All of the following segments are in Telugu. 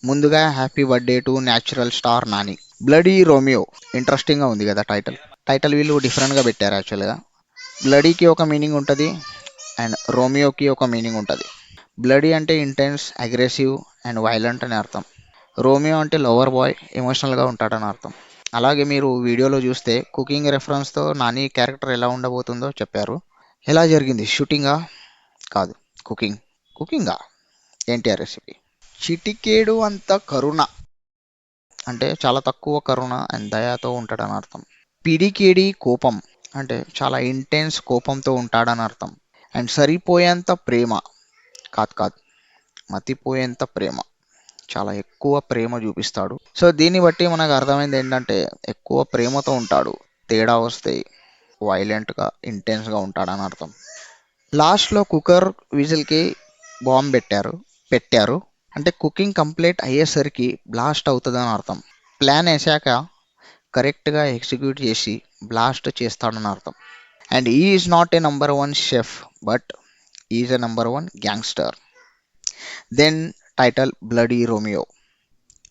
ముందుగా happy birthday to natural star Nani. Bloody Romeo ఇంట్రెస్టింగ్గా ఉంది కదా టైటిల్. టైటిల్ వీళ్ళు డిఫరెంట్గా పెట్టారు యాక్చువల్గా. బ్లడీకి ఒక మీనింగ్ ఉంటుంది అండ్ రోమియోకి ఒక మీనింగ్ ఉంటుంది. బ్లడీ అంటే ఇంటెన్స్, అగ్రెసివ్ అండ్ వైలెంట్ అని అర్థం. రోమియో అంటే లవర్ బాయ్, ఎమోషనల్గా ఉంటాడని అర్థం. అలాగే మీరు వీడియోలో చూస్తే కుకింగ్ రెఫరెన్స్తో నాని క్యారెక్టర్ ఎలా ఉండబోతుందో చెప్పారు. ఎలా జరిగింది? షూటింగా? కాదు, కుకింగ్. కుకింగా? ఎన్టీఆర్ రెసిపీ. చిటికేడు అంత కరుణ అంటే చాలా తక్కువ కరుణ అండ్ దయతో ఉంటాడని అర్థం. పిడికేడి కోపం అంటే చాలా ఇంటెన్స్ కోపంతో ఉంటాడని అర్థం. అండ్ సరిపోయేంత ప్రేమ. కాదు కాదు, మతిపోయేంత ప్రేమ. చాలా ఎక్కువ ప్రేమ చూపిస్తాడు. సో దీన్ని బట్టి మనకు అర్థమైంది ఏంటంటే ఎక్కువ ప్రేమతో ఉంటాడు. తేడా వస్తే వైలెంట్గా ఇంటెన్స్గా ఉంటాడని అర్థం. లాస్ట్లో కుక్కర్ విజిల్కి బాంబ్ పెట్టారు అంటే కుకింగ్ కంప్లీట్ అయ్యేసరికి బ్లాస్ట్ అవుతుందని అర్థం. ప్లాన్ వేసాక కరెక్ట్గా ఎగ్జిక్యూట్ చేసి బ్లాస్ట్ చేస్తాడని అర్థం. And he is not a number one chef but is a number one gangster. Then title bloody Romeo.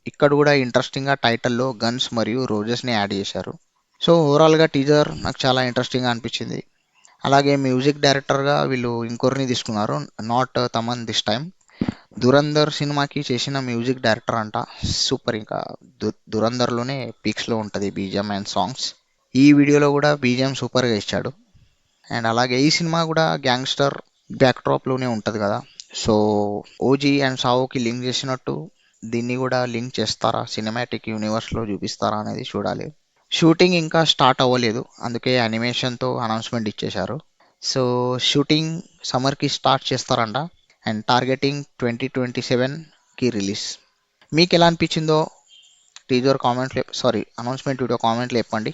ఇక్కడ కూడా ఇంట్రెస్టింగ్గా టైటిల్లో గన్స్ మరియు రోజెస్ని యాడ్ చేశారు. సో ఓవరాల్గా టీజర్ నాకు చాలా ఇంట్రెస్టింగ్గా అనిపించింది. అలాగే మ్యూజిక్ డైరెక్టర్గా వీళ్ళు ఇంకొకరిని తీసుకున్నారు, not Thaman this time. Dhurandhar సినిమాకి చేసిన మ్యూజిక్ డైరెక్టర్ అంట. సూపర్, ఇంకా దురంధర్లోనే పీక్స్లో ఉంటుంది బీజిఎం అండ్ సాంగ్స్. ఈ వీడియోలో కూడా బీజిఎం సూపర్గా ఇచ్చాడు. అండ్ అలాగే ఈ సినిమా కూడా గ్యాంగ్స్టర్ బ్యాక్డ్రాప్లోనే ఉంటుంది కదా. సో ఓజీ అండ్ సావోకి లింక్ చేసినట్టు దీన్ని కూడా లింక్ చేస్తారా, సినిమాటిక్ యూనివర్స్లో చూపిస్తారా అనేది చూడాలి. షూటింగ్ ఇంకా స్టార్ట్ అవ్వలేదు, అందుకే యానిమేషన్తో అనౌన్స్మెంట్ ఇచ్చేశారు. సో షూటింగ్ సమ్మర్కి స్టార్ట్ చేస్తారంట అండ్ టార్గెటింగ్ 2027కి రిలీజ్. మీకు ఎలా అనిపించిందో టీజర్ కామెంట్లో, సారీ అనౌన్స్మెంట్ వీడియో కామెంట్లో చెప్పండి.